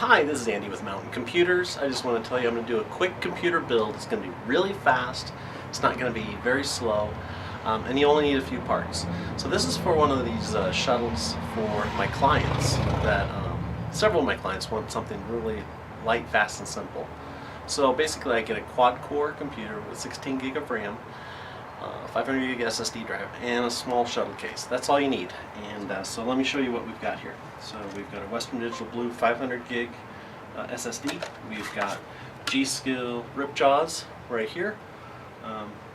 Hi, this is Andy with Mountain Computers. I just want to tell you I'm going to do a quick computer build. It's going to be really fast. It's not going to be very slow. And you only need a few parts. So this is for one of these shuttles for my clients that several of my clients want something really light, fast, and simple. So basically I get a quad-core computer with 16 gig of RAM, 500 gig SSD drive, and a small shuttle case. That's all you need. And so let me show you what we've got here. So we've got a Western Digital Blue 500 gig SSD. We've got G.Skill Ripjaws right here.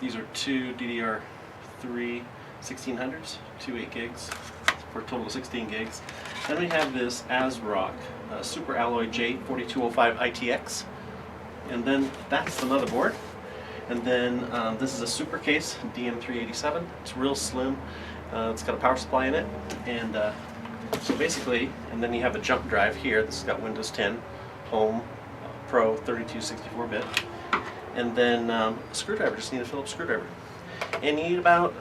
These are two DDR3 1600s, 8 gigs for a total of 16 gigs. Then we have this ASRock Super Alloy J4205-ITX. And then that's the motherboard. And then this is a SuperCase DM-387. It's real slim. It's got a power supply in it. And so basically, and then you have a jump drive here. This has got Windows 10, Home, Pro, 3264-bit. And then a screwdriver, just need a Phillips screwdriver. And you need about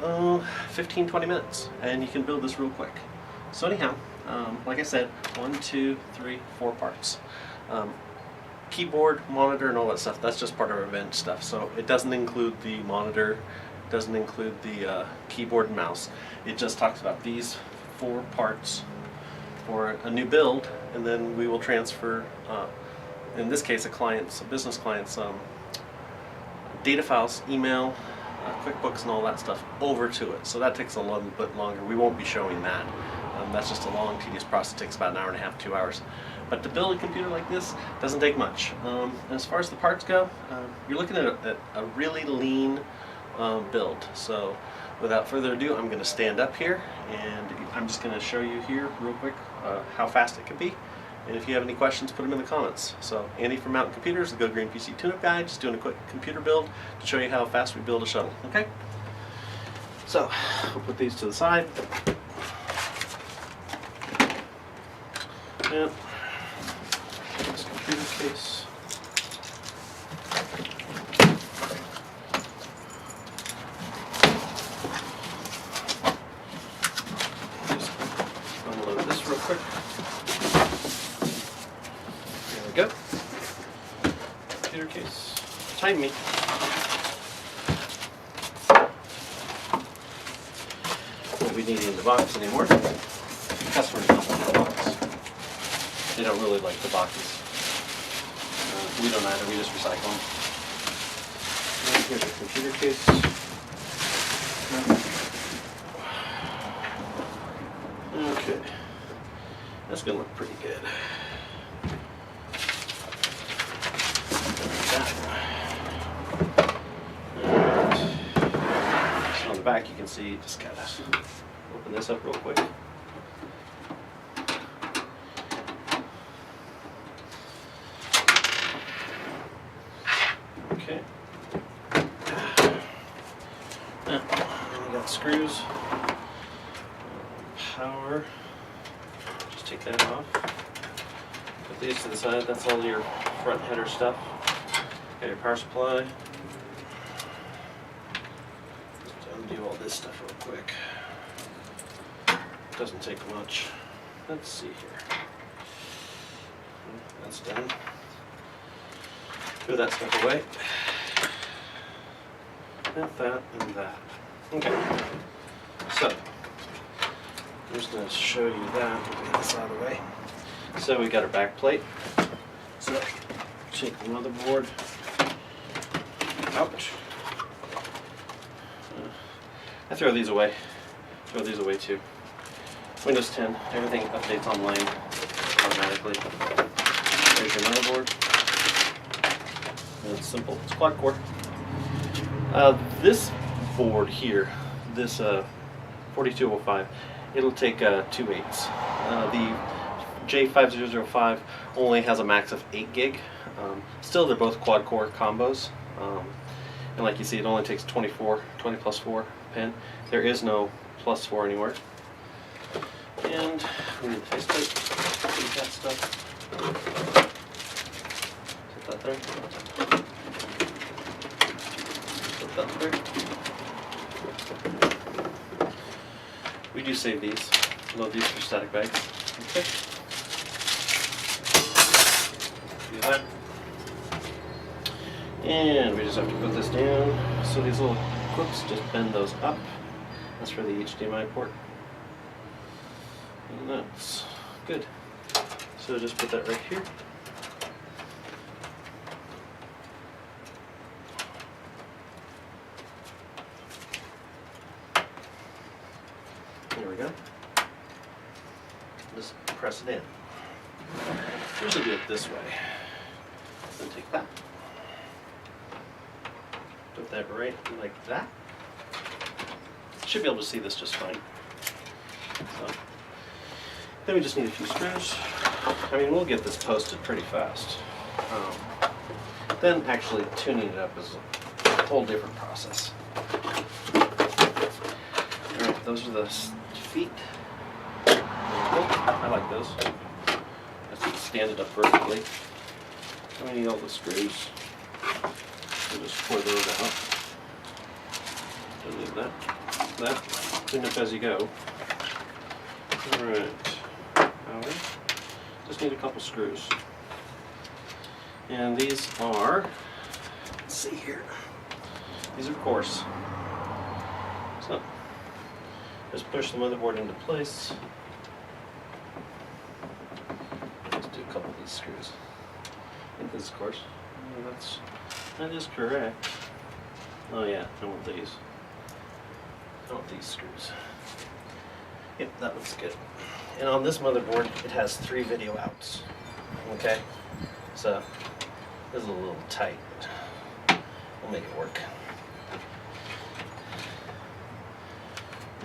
15-20 minutes. And you can build this real quick. So anyhow, like I said, 1, 2, 3, 4 parts. Keyboard, monitor, and all that stuff, that's just part of our event stuff. So it doesn't include the monitor, doesn't include the keyboard and mouse. It just talks about these 4 parts for a new build, and then we will transfer, in this case, a business client's data files, email, QuickBooks, and all that stuff over to it. So that takes a little bit longer. We won't be showing that. That's just a long, tedious process. It takes about an hour and a half, 2 hours. But to build a computer like this doesn't take much. As far as the parts go, you're looking at a really lean build. So without further ado, I'm going to stand up here and I'm just going to show you here real quick how fast it can be. And if you have any questions, put them in the comments. So Andy from Mountain Computers, the Go Green PC Tune-Up Guy, just doing a quick computer build to show you how fast we build a shuttle. Okay? So we'll put these to the side. Yep. This computer case. Just unload this real quick. There we go. Computer case. Time me. Won't be needing the box anymore. Customers don't want the box. They don't really like the boxes. We don't either, we just recycle them. And here's our computer case. Okay. That's going to look pretty good. On the back you can see, just kind of open this up real quick. Okay. Now, we got screws, power, just take that off, put these to the side, that's all your front header stuff. Got your power supply. Just undo all this stuff real quick. Doesn't take much. Let's see here. That's done. Throw that stuff away. And that and that. Okay. So I'm just going to show you that. Get this out of the way. So we got our back plate. So take the motherboard out. I throw these away. Throw these away too. Windows 10. Everything updates online automatically. There's your motherboard. And it's simple. It's quad core. This board here, this 4205, it'll take 2 8s. The J4005 only has a max of 8 gig. Still, they're both quad core combos. And like you see, it only takes 20 plus 4 pin. There is no plus 4 anywhere. And we need the faceplate. Keep that stuff. Set that there. Set that there. We do save these. Load these for static bags. Okay. do that. And we just have to put this down. So these little clips, just bend those up. That's for the HDMI port. And that's good. So just put that right here. There we go. Just press it in. Usually do it this way. Then take that. Put that right like that. Should be able to see this just fine. So, then we just need a few screws. I mean, we'll get this posted pretty fast. Then actually tuning it up is a whole different process. Alright, those are the feet. I like those. Let's stand it up vertically. And we need all the screws. We'll just pour those out. Don't need that. That. Clean up as you go. Alright. Just need a couple screws. And these are, let's see here. These are coarse. So, just push the motherboard into place. Let's do a couple of these screws. I think this is coarse. That is correct. Oh yeah, I want these. I want these screws. Yep, that looks good. And on this motherboard, it has 3 video outs. Okay? So, this is a little tight, but we'll make it work.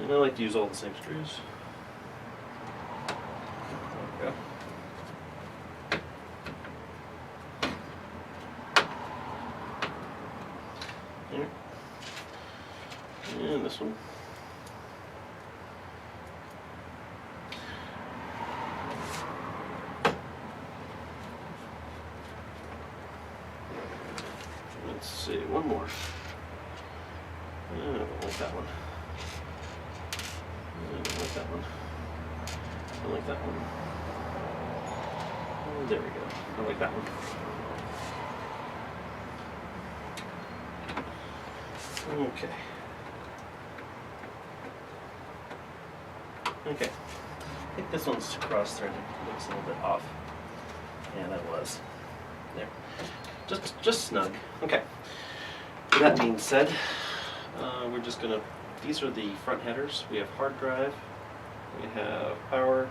And I like to use all the same screws. There we go. Here. And this one. Let's see, one more. I don't like that one. I don't like that one. I like that one. Oh, there we go. I like that one. Okay. Okay. I think this one's cross-threaded. It looks a little bit off. Yeah, that was. There. Just snug. Okay. With that being said, we're just gonna. These are the front headers. We have hard drive. We have power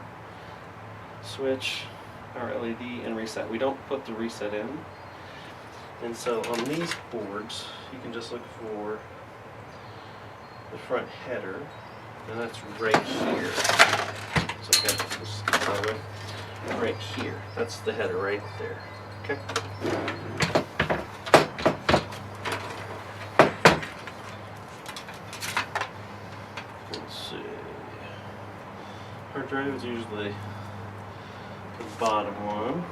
switch, power LED, and reset. We don't put the reset in. And so on these boards, you can just look for the front header, and that's right here. So okay, just out of the way. Right here. That's the header right there. Okay. Let's see. Hard drive is usually the bottom one.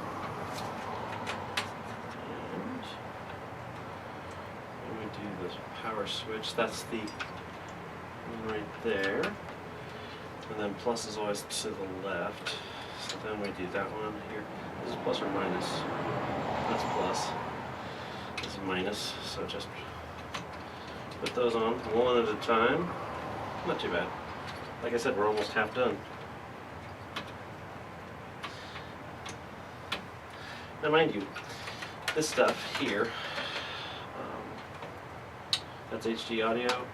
And we do this power switch. That's the one right there. And then plus is always to the left. So then we do that one here. This is plus or minus. That's plus. This is minus. So just put those on one at a time. Not too bad. Like I said, we're almost half done. Now mind you, this stuff here, that's HD audio,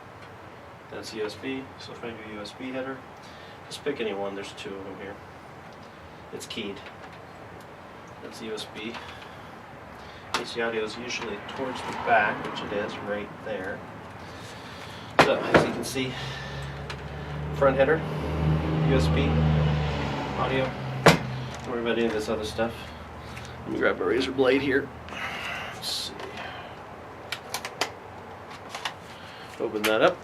that's USB, so find your USB header. Just pick any one, there's 2 of them here. It's keyed. That's USB. HD audio is usually towards the back, which it is right there. So as you can see, front header, USB, audio. Don't worry about any of this other stuff. Let me grab my razor blade here. Let's see. Open that up.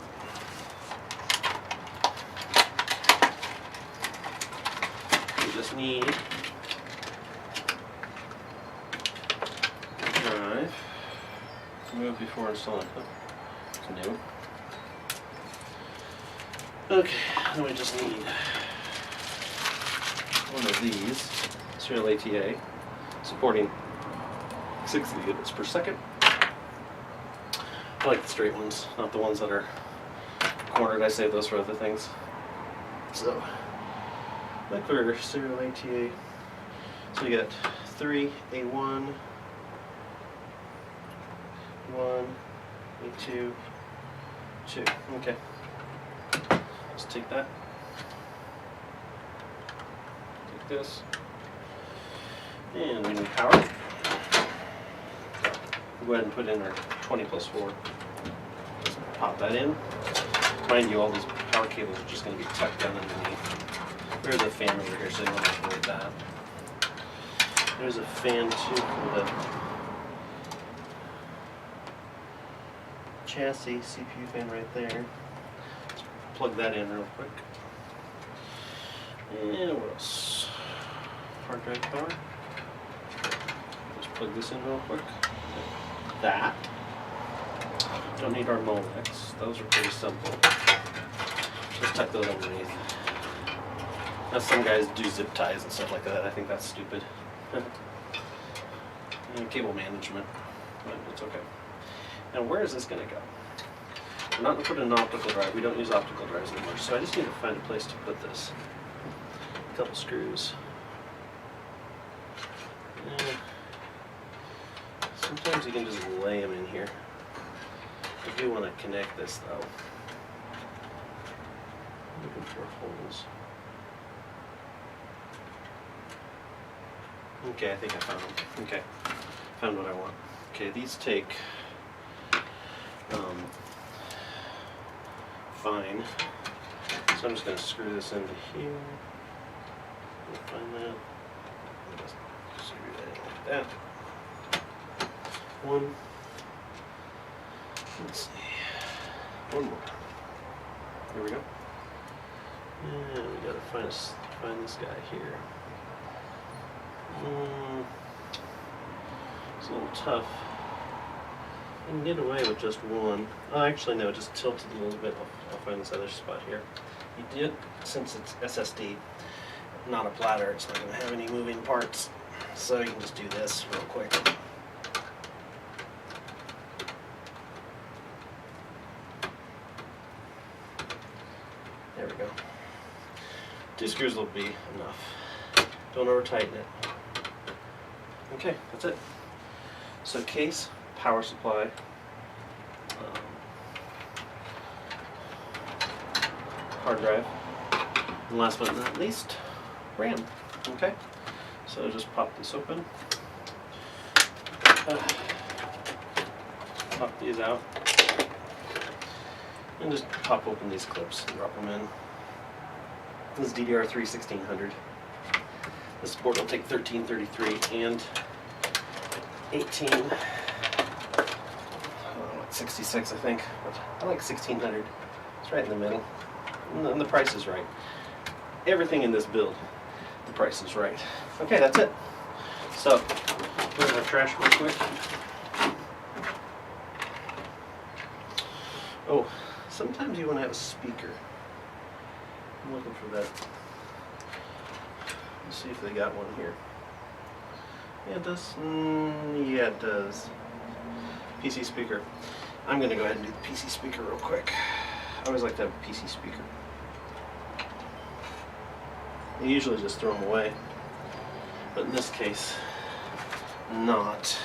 We just need a drive. Remove before installing. Oh, it's new. Okay, then we just need one of these serial ATA supporting 60 units per second. I like the straight ones, not the ones that are cornered. I save those for other things. So, look for serial ATA. So you got 3, A1, 1, A2, 2. Okay. Let's take that. Take this. And we need power. We'll go ahead and put in our 20 plus 4. Just pop that in. Mind you, all these power cables are just going to be tucked down underneath. There's a fan over here, so you don't have to worry about that. There's a fan too for the chassis CPU fan right there. Let's plug that in real quick. And what else? Hard drive power. Just plug this in real quick. That. Don't need our Molex. Those are pretty simple. Just tuck those underneath. Now some guys do zip ties and stuff like that. I think that's stupid. And cable management, but it's okay. Now where is this going to go? We're not going to put in an optical drive. We don't use optical drives anymore, so I just need to find a place to put this. A couple screws. And sometimes you can just lay them in here. I do want to connect this though. Looking for holes. Okay, I think I found them. Okay, found what I want. Okay, these take fine. So I'm just going to screw this into here. Find that. Just screw that in like that. One. Let's see. One more. Here we go. And we got to find this guy here. It's a little tough. I can get away with just one. Oh, actually no, just tilt it a little bit. I'll find this other spot here. You did, since it's SSD, not a platter, it's not going to have any moving parts. So you can just do this real quick. There we go. 2 screws will be enough. Don't over tighten it. Okay, that's it. So case, power supply, hard drive, and last but not least, RAM. Okay, so just pop this open, pop these out, and just pop open these clips and drop them in. This is DDR3 1600. This board will take 1333 and 66 I think, but I like 1600. It's right in the middle, and the price is right. Everything in this build, the price is right. Okay, that's it. So, put in our trash real quick. Oh, sometimes you want to have a speaker. I'm looking for that. Let's see if they got one here. Yeah, it does. Yeah, it does. PC speaker. I'm going to go ahead and do the PC speaker real quick. I always like to have a PC speaker. I usually just throw them away, but in this case, not.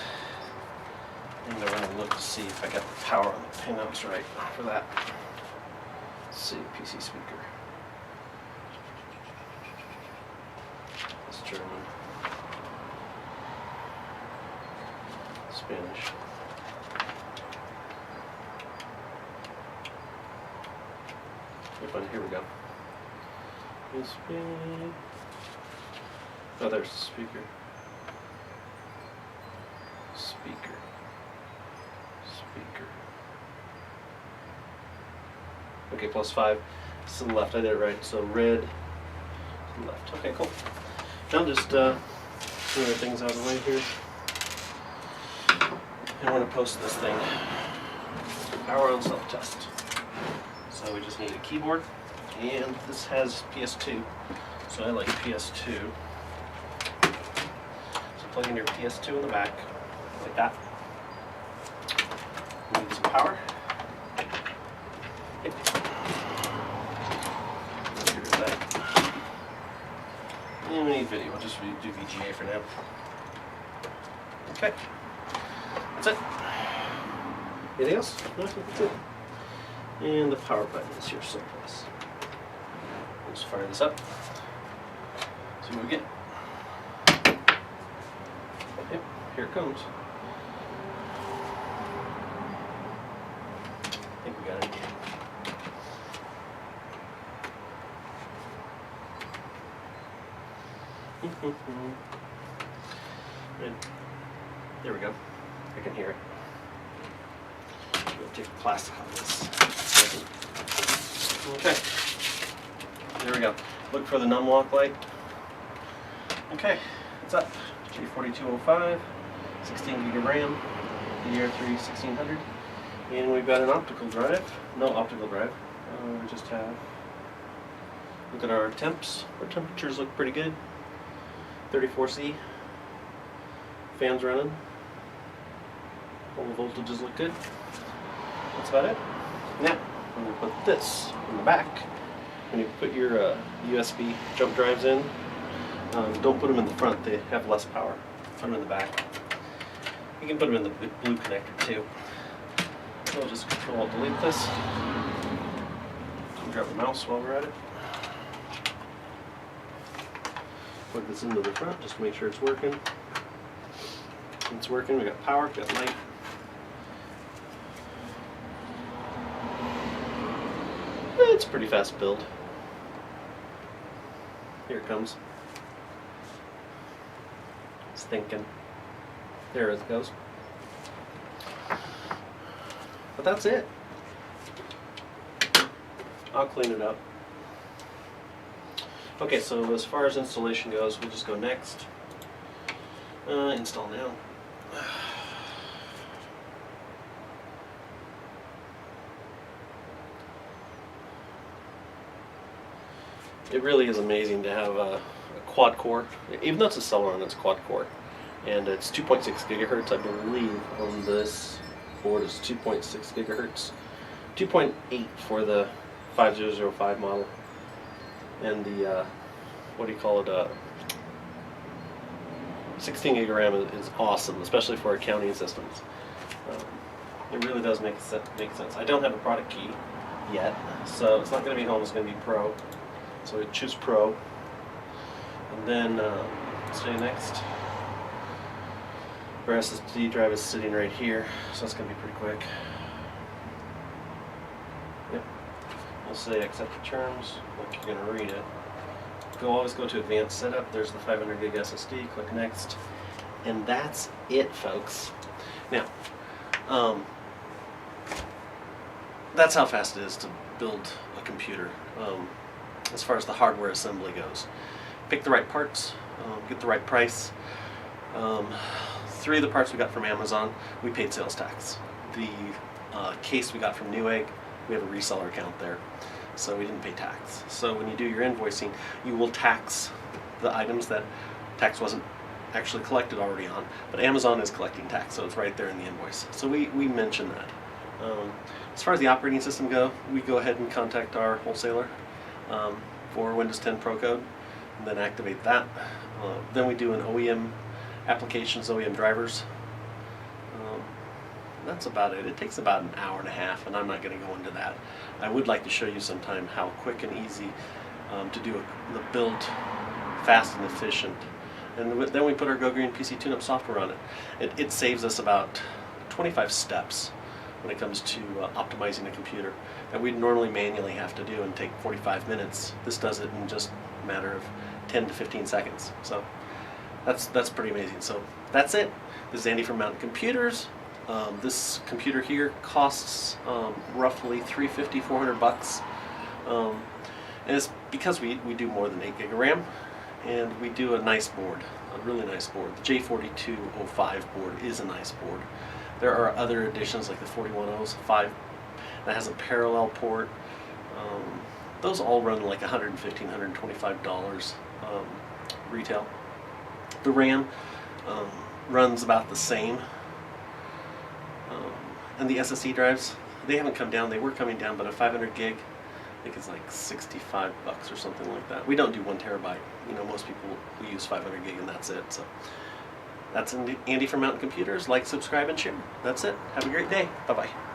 And I'm going to look to see if I got the power on the pinouts right for that. Let's see, PC speaker. It's German. Spanish. Here we go. USB. Oh, there's the speaker. Speaker. Okay, +5. It's to the left. I did it right. So red to the left. Okay, cool. Now just move the things out of the way here. I want to post this thing. Power on self-test. So we just need a keyboard, and this has PS2, so I like PS2. So plug in your PS2 in the back, like that. We need some power. Yep. Here's that. And we need video. We'll just do VGA for now. Okay. That's it. Anything else? No, that's it. And the power button is here someplace. Let's fire this up. See what we get. Yep, here it comes. I think we got it. And there we go. I can hear it. We'll take the plastic off this. Okay. There we go. Look for the numlock light. Okay, it's up. J4205, 16GB of RAM, DDR3 1600, and we've got an optical drive. No optical drive. We just have. Look at our temps. Our temperatures look pretty good. 34C. Fans running. All the voltages look good. That's about it. Now, I'm going to put this in the back. When you put your USB jump drives in, don't put them in the front, they have less power. Put them in the back. You can put them in the blue connector too. So I'll just Control-Alt-Delete this. Grab the mouse while we're at it. Plug this into the front just to make sure it's working. It's working, we got power, we got light. It's a pretty fast build. Here it comes. It's thinking. There it goes. But that's it. I'll clean it up. Okay, so as far as installation goes, we'll just go next. Install now. It really is amazing to have a quad core, even though it's a Celeron, it's quad core, and it's 2.6 gigahertz. I believe on this board is 2.6 gigahertz, 2.8 for the 5005 model, and the what do you call it? 16 gig of RAM is awesome, especially for accounting systems. It really does make sense. I don't have a product key yet, so it's not going to be home. It's going to be Pro. So we choose Pro, and then stay next. Our SSD drive is sitting right here, so it's going to be pretty quick. Yep. We'll say accept the terms, like you're going to read it. Always go to advanced setup. There's the 500 gig SSD. Click next, and that's it, folks. Now, that's how fast it is to build a computer. As far as the hardware assembly goes, pick the right parts, get the right price. 3 of the parts we got from Amazon, we paid sales tax. The case we got from Newegg, we have a reseller account there, so we didn't pay tax. So when you do your invoicing, you will tax the items that tax wasn't actually collected already on, but Amazon is collecting tax, so it's right there in the invoice. So we mention that. As far as the operating system go, we go ahead and contact our wholesaler for Windows 10 Pro code, and then activate that. Then we do an OEM applications, OEM drivers. That's about it. It takes about an hour and a half, and I'm not going to go into that. I would like to show you sometime how quick and easy to do the build, fast and efficient. And then we put our Go Green PC tune-up software on it. It saves us about 25 steps when it comes to optimizing a computer that we'd normally manually have to do and take 45 minutes. This does it in just a matter of 10 to 15 seconds. So that's pretty amazing. So that's it. This is Andy from Mountain Computers. This computer here costs roughly $350, $400. And it's because we do more than 8 gig of RAM, and we do a nice board, a really nice board. The J4205 board is a nice board. There are other additions like the 4105 that has a parallel port. Those all run like $115, $125 retail. The RAM runs about the same. And the SSD drives, they haven't come down. They were coming down, but a 500 gig, I think it's like $65 or something like that. We don't do 1 terabyte. You know, most people, we use 500 gig and that's it. So that's Andy from Mountain Computers. Like, subscribe, and share. That's it. Have a great day. Bye-bye.